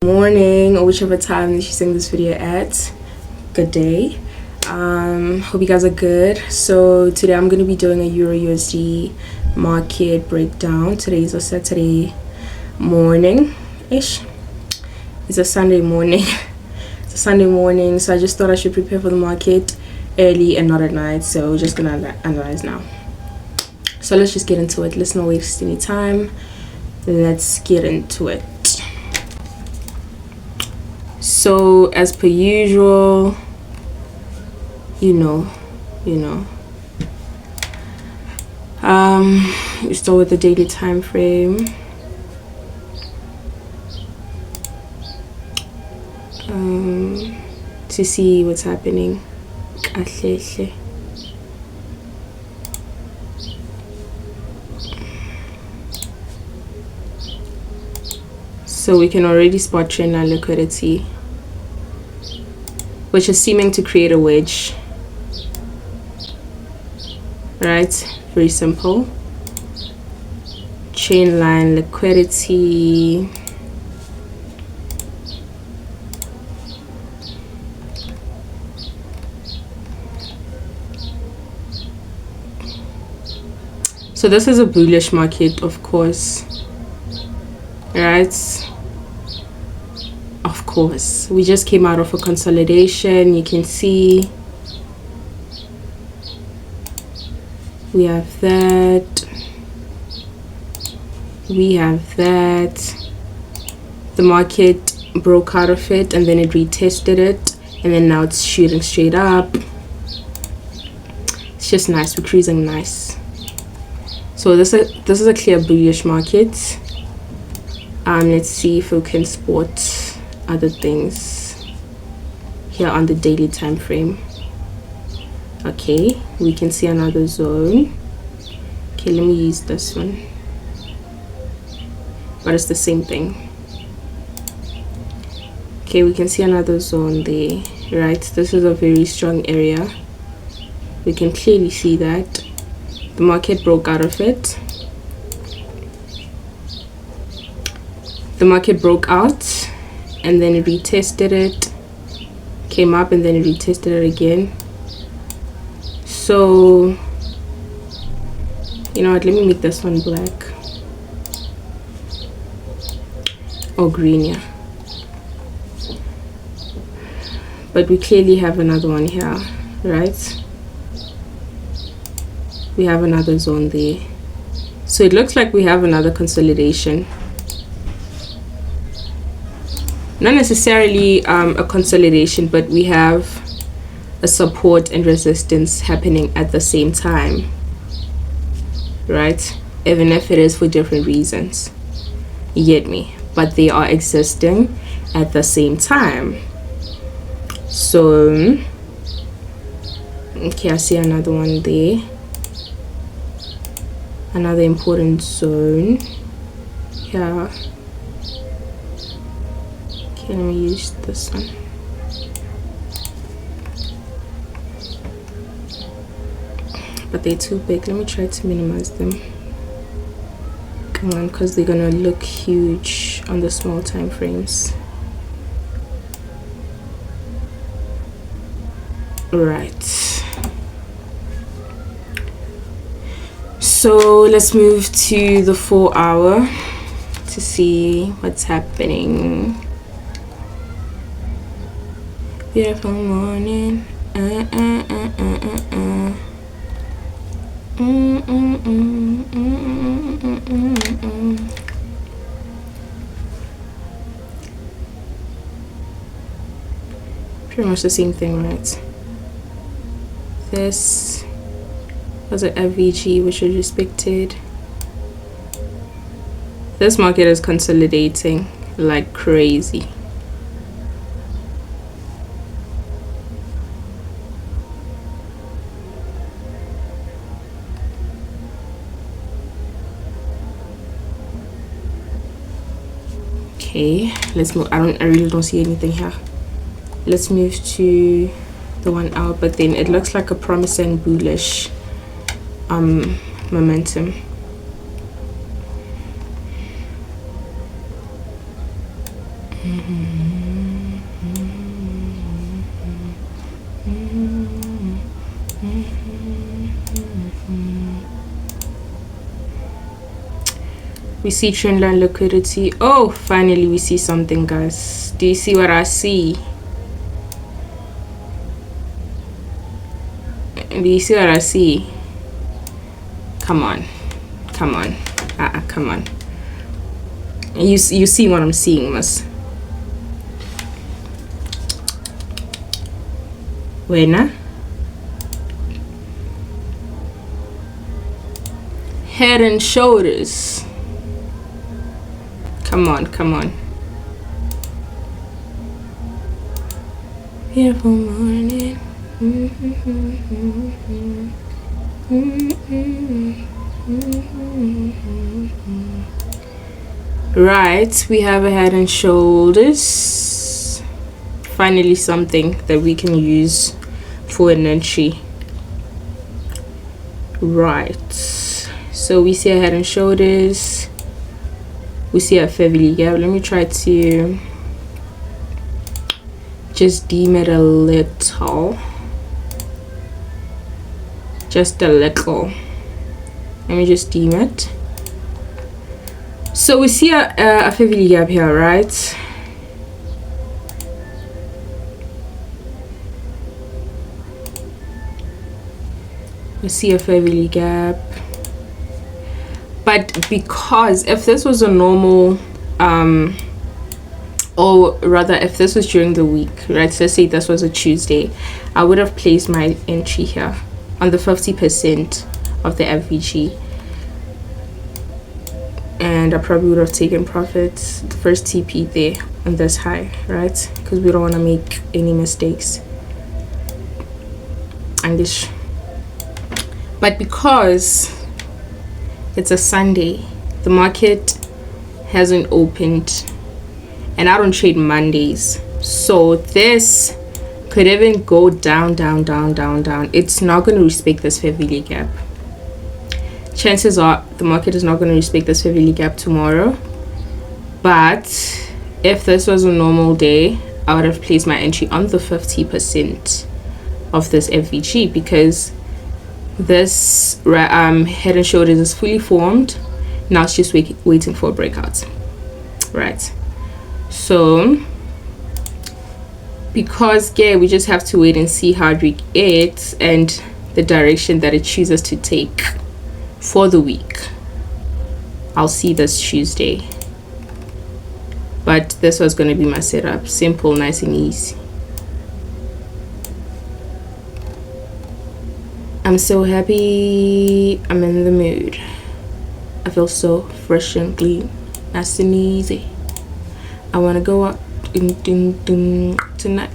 Morning, or whichever time that you're seeing this video at. Good day. Hope you guys are good. So today I'm going to be doing a EURUSD market breakdown. Today is a Saturday morning ish. It's a Sunday morning. It's a Sunday morning, so I just thought I should prepare for the market early and not at night. So we're just gonna analyze now. So let's just get into it. Let's not waste any time. Let's get into it. So as per usual, you know, we start with the daily time frame. To see what's happening. So we can already spot trend line liquidity, which is seeming to create a wedge, right? Very simple. Chain line liquidity. So this is a bullish market, of course, right? Of course, we just came out of a consolidation. You can see we have that, the market broke out of it and then it retested it, and then now it's shooting straight up. It's just nice. We're cruising nice. So this is a clear bullish market. Let's see if we can spot other things here on the daily time frame. Okay, we can see another zone. Okay, let me use this one, but it's the same thing. Okay, we can see another zone there, right? This is a very strong area. We can clearly see that the market broke out of it. The market broke out and then it retested it, came up, and then it retested it again. So you know what, let me make this one black or green, yeah. But we clearly have another one here, right? We have another zone there. So it looks like we have another consolidation. Not necessarily a consolidation, but we have a support and resistance happening at the same time, right? Even if it is for different reasons, you get me, but they are existing at the same time. So okay, I see another one there, another important zone here. Okay, let me use this one. But they're too big. Let me try to minimize them. Come on, because they're gonna look huge on the small time frames. Right. So let's move to the 4 hour to see what's happening. Beautiful morning. Pretty much the same thing, right? This was an FVG, which was respected. This market is consolidating like crazy. Okay, let's move. I really don't see anything here. Let's move to the 1 hour, but then it looks like a promising bullish momentum. We see trendline liquidity. Oh, finally we see something, guys. Do you see what I see? Do you see what I see? Come on, come on, come on. You see what I'm seeing, miss? Wena? Head and shoulders. Come on, come on. Beautiful morning. Right, we have a head and shoulders. Finally something that we can use for an entry. Right, so we see a head and shoulders. We see a favily gap. Let me try to just deem it a little. Just a little. Let me just deem it. So we see a favily gap here, right? We see a favily gap. But because if this was a normal or rather if this was during the week, right, so let's say this was a Tuesday, I would have placed my entry here on the 50% of the FVG, and I probably would have taken profits, the first TP there on this high, right, because we don't want to make any mistakes. And this, but because it's a Sunday, the market hasn't opened, and I don't trade Mondays, so this could even go down. It's not going to respect this favily gap. Chances are the market is not going to respect this favily gap tomorrow. But if this was a normal day, I would have placed my entry on the 50% of this FVG, because this head and shoulders is fully formed. Now it's just waiting for a breakout, right? So because we just have to wait and see how it reacts and the direction that it chooses to take for the week. I'll see this Tuesday, but this was going to be my setup. Simple, nice and easy. I'm so happy. I'm in the mood. I feel so fresh and clean, nice and easy. I want to go out tonight.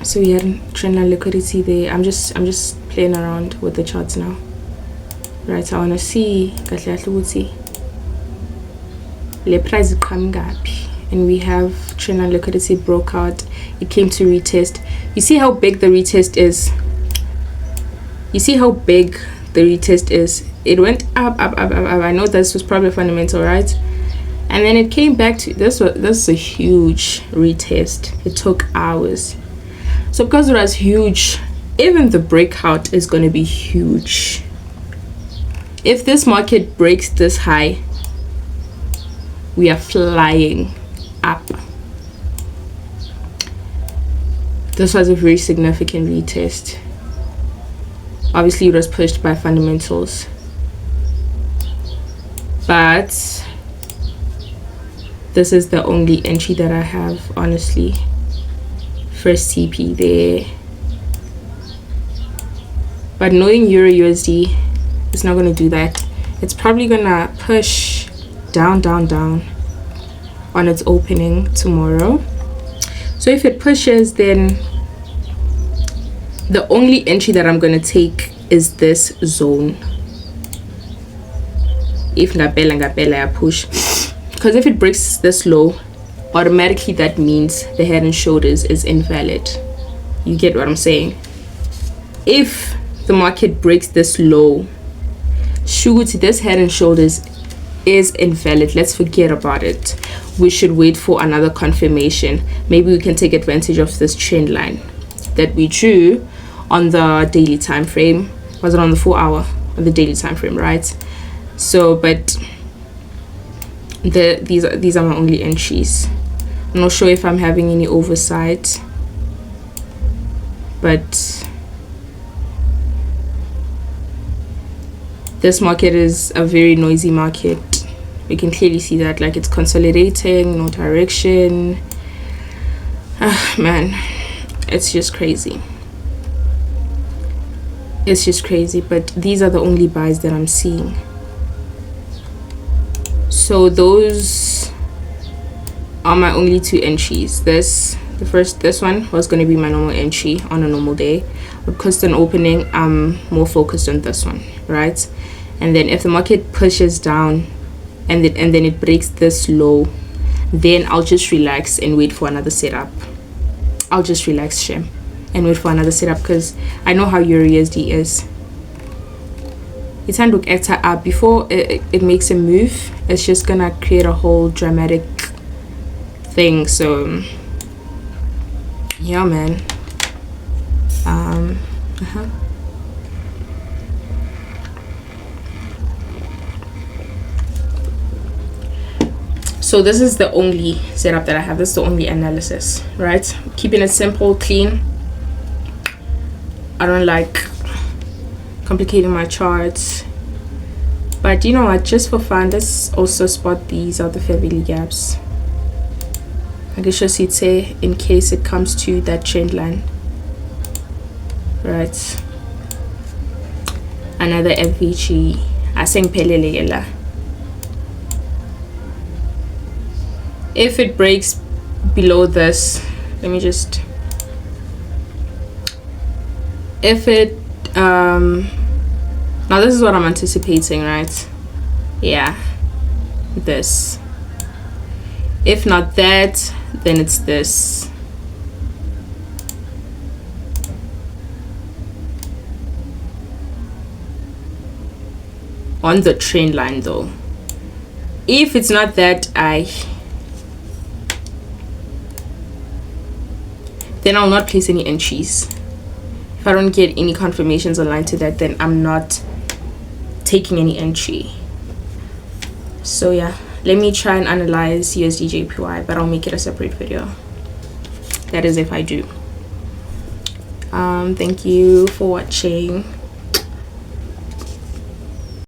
So we had trendline liquidity there. I'm just playing around with the charts now, right? I want to see le price and we have trendline liquidity broke out. It came to retest. You see how big the retest is? You see how big the retest is? It went up. I know this was probably fundamental, right? And then it came back to this is a huge retest. It took hours. So because it was huge, even the breakout is going to be huge. If this market breaks this high, we are flying up. This was a very significant retest. Obviously it was pushed by fundamentals, but this is the only entry that I have, honestly. First TP there, but knowing EURUSD, it's not going to do that. It's probably gonna push down on its opening tomorrow. So if it pushes, then the only entry that I'm going to take is this zone. If ngapela I push, because if it breaks this low, automatically that means the head and shoulders is invalid. You get what I'm saying? If the market breaks this low, shoot, this head and shoulders is invalid. Let's forget about it. We should wait for another confirmation. Maybe we can take advantage of this trend line that we drew on the daily time frame. Was it on the 4 hour on the daily time frame, right? So but these are my only entries. I'm not sure if I'm having any oversight, but this market is a very noisy market. We can clearly see that, like, it's consolidating, no direction. Man, it's just crazy. It's just crazy. But these are the only buys that I'm seeing. So those are my only 2 entries. This one was going to be my normal entry on a normal day. With constant opening, I'm more focused on this one, right? And then if the market pushes down and then it breaks this low, then I'll just relax and wait for another setup. I'll just relax, Shem, and wait for another setup, because I know how EURUSD is. You can't look at it up before it makes a move. It's just gonna create a whole dramatic thing. So yeah, man. So this is the only setup that I have. This is the only analysis, right? Keeping it simple, clean. I don't like complicating my charts, but you know what, just for fun, let's also spot these are the fair value gaps. I guess you'll see it say in case it comes to that trend line, right? Another FVG. I think pelele yela. If it breaks below this, let me just, if it now this is what I'm anticipating, right? Yeah, this. If not that, then it's this. On the trend line though. If it's not that, then I'll not place any entries. If I don't get any confirmations aligned to that, then I'm not taking any entry. So yeah, let me try and analyze USD JPY, but I'll make it a separate video. That is if I do. Thank you for watching.